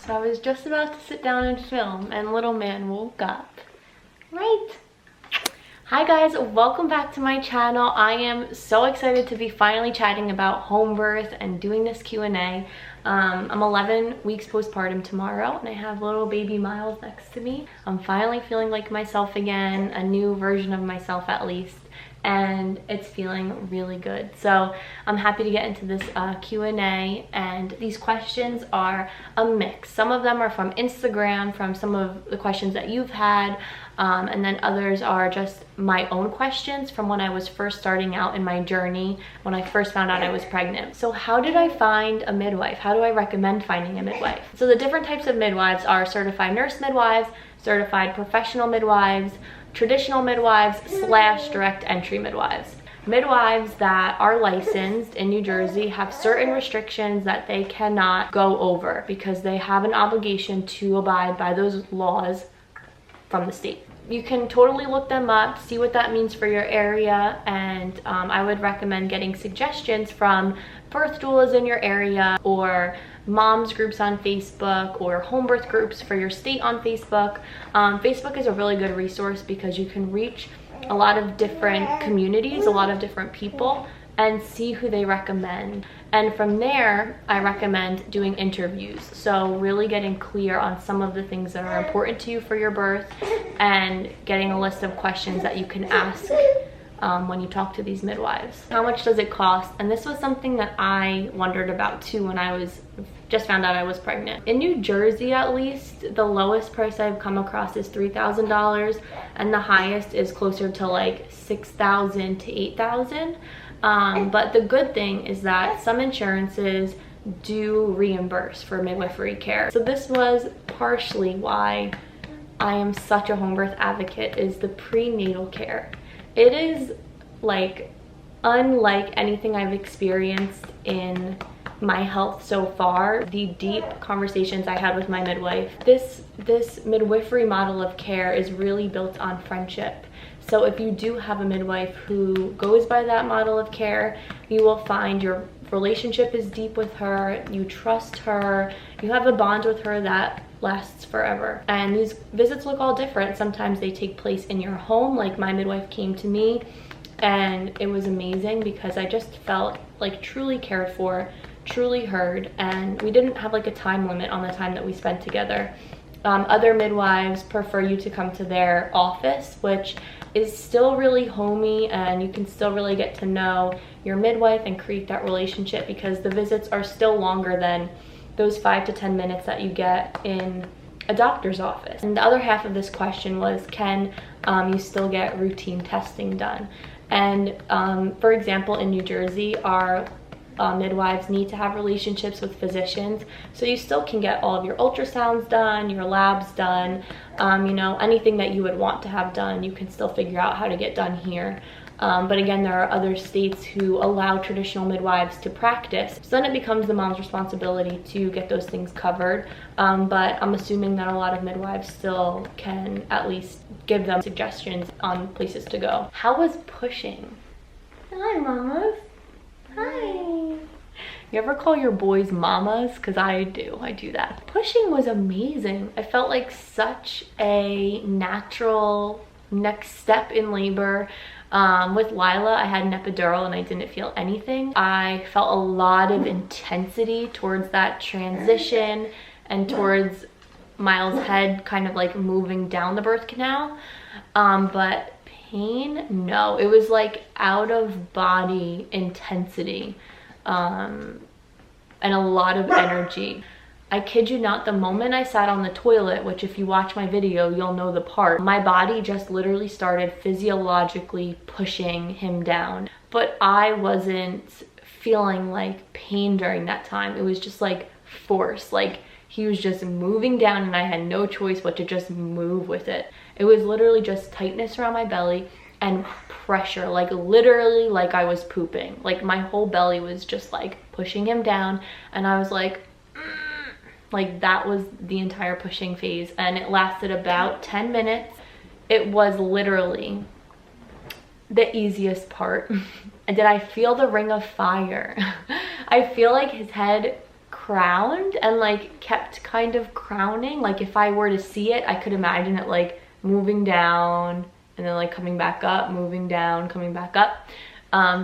So I was just about to sit down and film and little man woke up. Right. Hi guys, welcome back to my channel. I am so excited to be finally chatting about home birth and doing this Q&A. I'm 11 weeks postpartum tomorrow and I have little baby Miles next to me. I'm finally feeling like myself again, a new version of myself at least. And it's feeling really good. So I'm happy to get into this Q&A, and these questions are a mix. Some of them are from Instagram, from some of the questions that you've had, and then others are just my own questions from when I was first starting out in my journey, when I first found out I was pregnant. So how did I find a midwife? How do I recommend finding a midwife? So the different types of midwives are certified nurse midwives, certified professional midwives, traditional midwives / direct entry midwives. Midwives that are licensed in New Jersey have certain restrictions that they cannot go over because they have an obligation to abide by those laws from the state. You can totally look them up, see what that means for your area, and I would recommend getting suggestions from birth doulas in your area, or moms groups on Facebook, or home birth groups for your state on Facebook. Facebook is a really good resource because you can reach a lot of different communities, a lot of different people, and see who they recommend. And from there, I recommend doing interviews. So really getting clear on some of the things that are important to you for your birth and getting a list of questions that you can ask when you talk to these midwives. How much does it cost? And this was something that I wondered about too when I just found out I was pregnant. In New Jersey, at least, the lowest price I've come across is $3,000, and the highest is closer to like $6,000 to $8,000. But the good thing is that some insurances do reimburse for midwifery care. So this was partially why I am such a home birth advocate, is the prenatal care. It is like unlike anything I've experienced in my health so far. The deep conversations I had with my midwife, this midwifery model of care is really built on friendship. So if you do have a midwife who goes by that model of care, you will find your relationship is deep with her, you trust her, you have a bond with her that lasts forever. And these visits look all different. Sometimes they take place in your home, like my midwife came to me, and it was amazing because I just felt like truly cared for, truly heard, and we didn't have like a time limit on the time that we spent together. Other midwives prefer you to come to their office, which is still really homey, and you can still really get to know your midwife and create that relationship because the visits are still longer than those 5 to 10 minutes that you get in a doctor's office. And the other half of this question was, can you still get routine testing done? And for example, in New Jersey, our midwives need to have relationships with physicians, so you still can get all of your ultrasounds done, your labs done, you know, anything that you would want to have done, you can still figure out how to get done here. But again, there are other states who allow traditional midwives to practice. So then it becomes the mom's responsibility to get those things covered. But I'm assuming that a lot of midwives still can at least give them suggestions on places to go. How was pushing? Hi, mamas. Hi. You ever call your boys mamas? Because I do that. Pushing was amazing. I felt like such a natural next step in labor. With Lila, I had an epidural and I didn't feel anything. I felt a lot of intensity towards that transition and towards Miles' head kind of like moving down the birth canal. But pain, no. It was like out of body intensity and a lot of energy. I kid you not, the moment I sat on the toilet, which if you watch my video, you'll know the part, my body just literally started physiologically pushing him down. But I wasn't feeling like pain during that time. It was just like force, like he was just moving down and I had no choice but to just move with it. It was literally just tightness around my belly and pressure, like literally like I was pooping. Like my whole belly was just like pushing him down, and I was like that was the entire pushing phase, and it lasted about 10 minutes. It was literally the easiest part. And did I feel the ring of fire? I feel like his head crowned and like kept kind of crowning. Like if I were to see it, I could imagine it like moving down and then like coming back up, moving down, coming back up.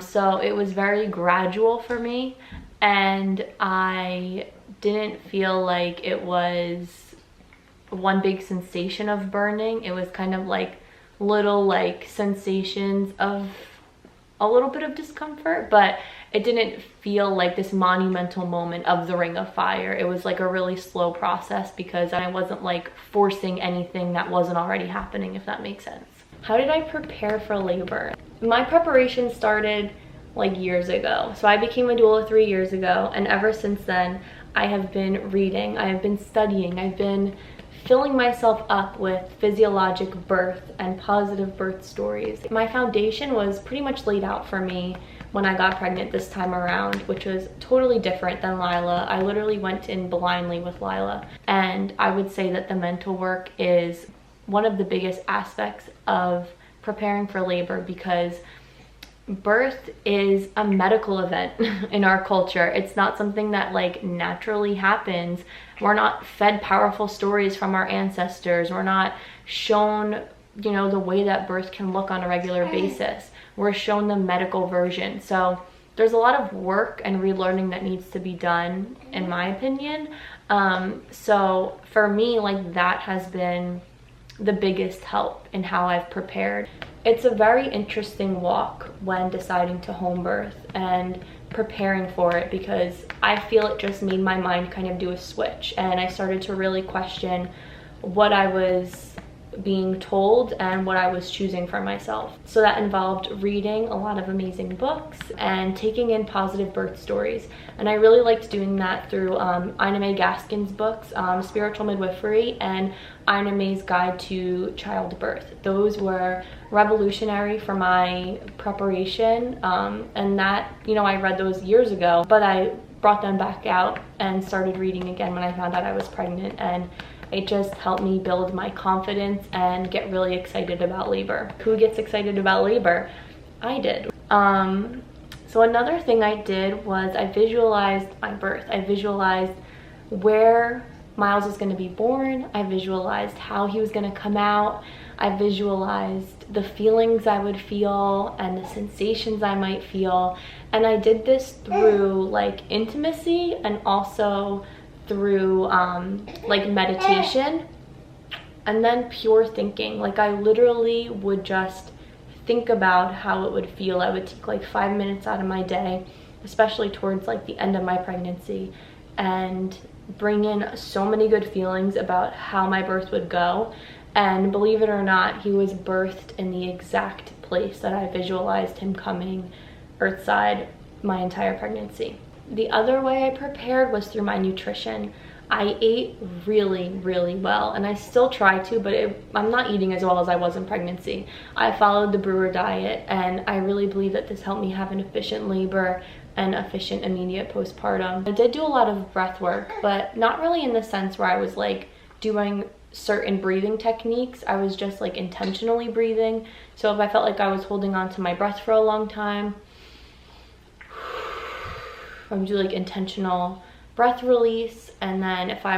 So it was very gradual for me, and I didn't feel like it was one big sensation of burning. It was kind of like little like sensations of a little bit of discomfort, but it didn't feel like this monumental moment of the ring of fire. It was like a really slow process because I wasn't like forcing anything that wasn't already happening, if that makes sense. How did I prepare for labor? My preparation started like years ago. So I became a doula 3 years ago, and ever since then I have been reading, I have been studying, I've been filling myself up with physiologic birth and positive birth stories. My foundation was pretty much laid out for me when I got pregnant this time around, which was totally different than Lila. I literally went in blindly with Lila, and I would say that the mental work is one of the biggest aspects of preparing for labor, because birth is a medical event in our culture. It's not something that like naturally happens. We're not fed powerful stories from our ancestors. We're not shown, you know, the way that birth can look on a regular basis. We're shown the medical version. So there's a lot of work and relearning that needs to be done, in my opinion. So for me, like, that has been the biggest help in how I've prepared. It's a very interesting walk when deciding to home birth and preparing for it, because I feel it just made my mind kind of do a switch, and I started to really question what I was being told and what I was choosing for myself. So that involved reading a lot of amazing books and taking in positive birth stories. And I really liked doing that through Ina May Gaskin's books, Spiritual Midwifery and Ina May's Guide to Childbirth. Those were revolutionary for my preparation, and that, you know, I read those years ago, but I brought them back out and started reading again when I found out I was pregnant, and it just helped me build my confidence and get really excited about labor. Who gets excited about labor? I did. So another thing I did was I visualized my birth. I visualized where Miles was going to be born. I visualized how he was going to come out. I visualized the feelings I would feel and the sensations I might feel. And I did this through like intimacy and also through like meditation, and then pure thinking. Like, I literally would just think about how it would feel. I would take like 5 minutes out of my day, especially towards like the end of my pregnancy, and bring in so many good feelings about how my birth would go. And believe it or not, he was birthed in the exact place that I visualized him coming earthside my entire pregnancy. The other way I prepared was through my nutrition. I ate really, really well, and I still try to, but I'm not eating as well as I was in pregnancy. I followed the Brewer diet, and I really believe that this helped me have an efficient labor and efficient immediate postpartum. I did do a lot of breath work, but not really in the sense where I was like doing certain breathing techniques. I was just like intentionally breathing. So if I felt like I was holding on to my breath for a long time, I would do like intentional breath release. And then if I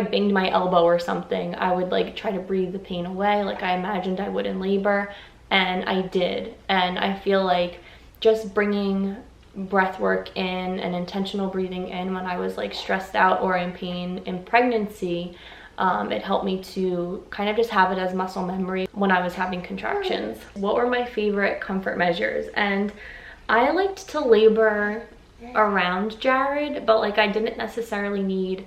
banged my elbow or something, I would like try to breathe the pain away like I imagined I would in labor, and I did. And I feel like just bringing breath work in and intentional breathing in when I was like stressed out or in pain in pregnancy, it helped me to kind of just have it as muscle memory when I was having contractions. What were my favorite comfort measures? And I liked to labor around Jared, but like I didn't necessarily need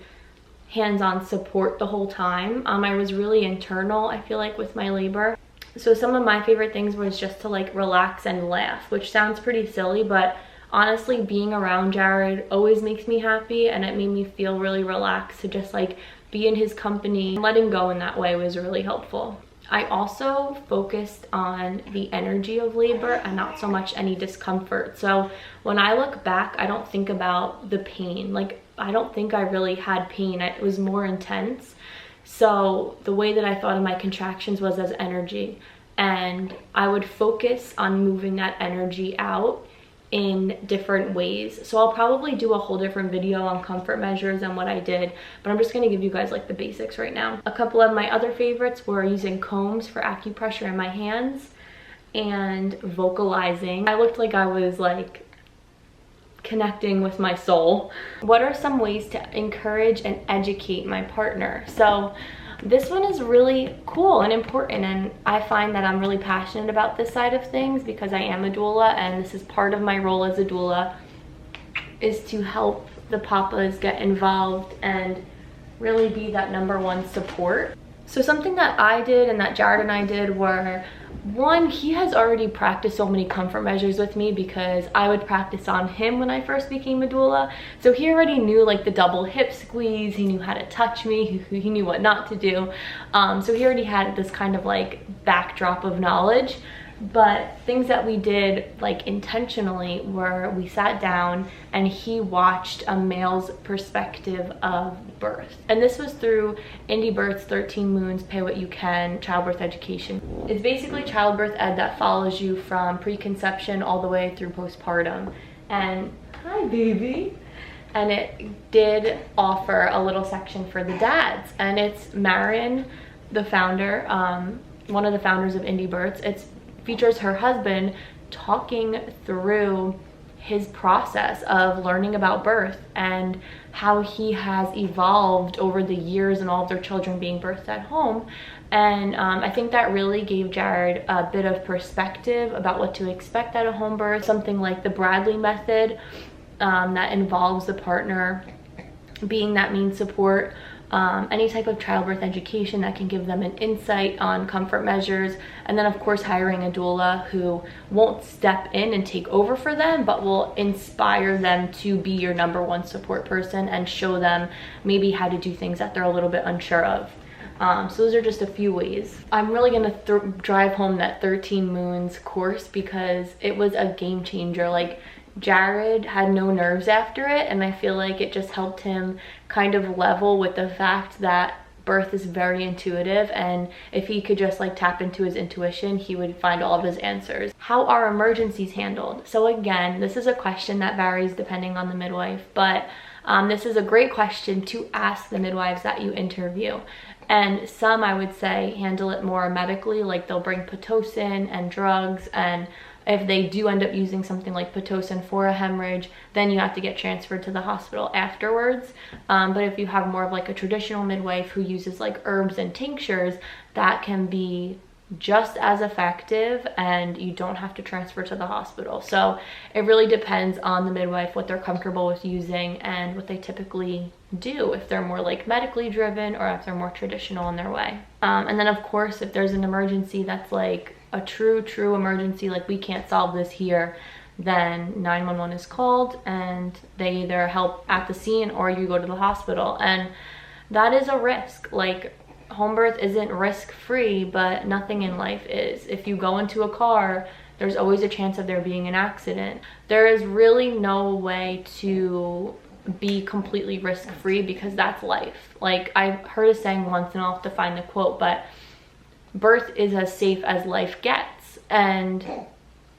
hands-on support the whole time. I was really internal, I feel like, with my labor. So some of my favorite things was just to like relax and laugh, which sounds pretty silly, but honestly, being around Jared always makes me happy, and it made me feel really relaxed to just like be in his company. Letting go in that way was really helpful. I also focused on the energy of labor and not so much any discomfort. So when I look back, I don't think about the pain. Like, I don't think I really had pain. It was more intense. So the way that I thought of my contractions was as energy, and I would focus on moving that energy out in different ways. So I'll probably do a whole different video on comfort measures and what I did, but I'm just going to give you guys like the basics right now. A couple of my other favorites were using combs for acupressure in my hands and vocalizing. I looked like I was like connecting with my soul. What are some ways to encourage and educate my partner? So this one is really cool and important, and I find that I'm really passionate about this side of things because I am a doula, and this is part of my role as a doula, is to help the papas get involved and really be that #1 support. So something that I did and that Jared and I did were, one, he has already practiced so many comfort measures with me because I would practice on him when I first became a doula. So he already knew like the double hip squeeze, he knew how to touch me, he knew what not to do. So he already had this kind of like backdrop of knowledge. But things that we did like intentionally were we sat down and he watched a male's perspective of birth. And this was through Indie Birth's 13 Moons, Pay What You Can, childbirth education. It's basically childbirth ed that follows you from preconception all the way through postpartum. And hi baby. And it did offer a little section for the dads. And it's Marin, the founder, one of the founders of Indie Births. It features her husband talking through his process of learning about birth and how he has evolved over the years and all of their children being birthed at home. And I think that really gave Jared a bit of perspective about what to expect at a home birth. Something like the Bradley method that involves the partner being that mean support. Any type of childbirth education that can give them an insight on comfort measures, and then of course hiring a doula who won't step in and take over for them, but will inspire them to be your #1 support person and show them maybe how to do things that they're a little bit unsure of. So those are just a few ways. I'm really gonna drive home that 13 Moons course because it was a game changer. Like, Jared had no nerves after it, and I feel like it just helped him kind of level with the fact that birth is very intuitive, and if he could just like tap into his intuition, he would find all of his answers. How are emergencies handled? So again, this is a question that varies depending on the midwife, but this is a great question to ask the midwives that you interview. And some, I would say, handle it more medically, like they'll bring Pitocin and drugs, and if they do end up using something like Pitocin for a hemorrhage, then you have to get transferred to the hospital afterwards. But if you have more of like a traditional midwife who uses like herbs and tinctures, that can be just as effective and you don't have to transfer to the hospital. So it really depends on the midwife, what they're comfortable with using and what they typically do, if they're more like medically driven or if they're more traditional in their way. And then of course, if there's an emergency that's like a true emergency, like we can't solve this here, then 911 is called and they either help at the scene or you go to the hospital. And that is a risk. Like, home birth isn't risk-free, but nothing in life is. If you go into a car, there's always a chance of there being an accident. There is really no way to be completely risk-free because that's life. Like, I heard a saying once, and I'll have to find the quote, but birth is as safe as life gets. And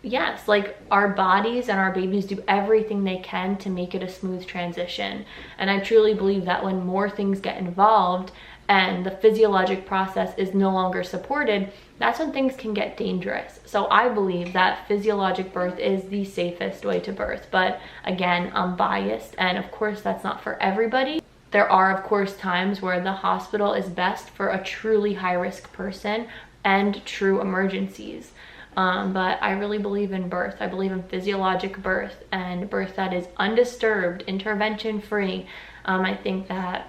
yes, like, our bodies and our babies do everything they can to make it a smooth transition. And I truly believe that when more things get involved and the physiologic process is no longer supported, that's when things can get dangerous. So I believe that physiologic birth is the safest way to birth. But again, I'm biased, and of course that's not for everybody. There are of course times where the hospital is best for a truly high-risk person and true emergencies. But I really believe in birth. I believe in physiologic birth and birth that is undisturbed, intervention-free. I think that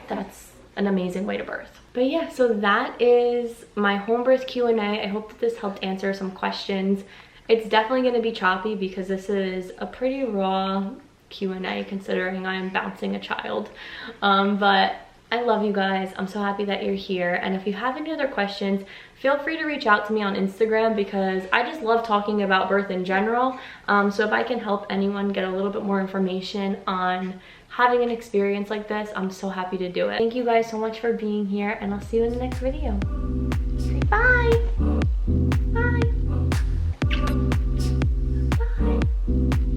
that's an amazing way to birth. But yeah, so that is my home birth Q&A. I hope that this helped answer some questions. It's definitely going to be choppy because this is a pretty raw Q&A considering I'm bouncing a child. But I love you guys. I'm so happy that you're here. And if you have any other questions, feel free to reach out to me on Instagram because I just love talking about birth in general. So if I can help anyone get a little bit more information on having an experience like this, I'm so happy to do it. Thank you guys so much for being here, and I'll see you in the next video. Bye. Bye. Bye.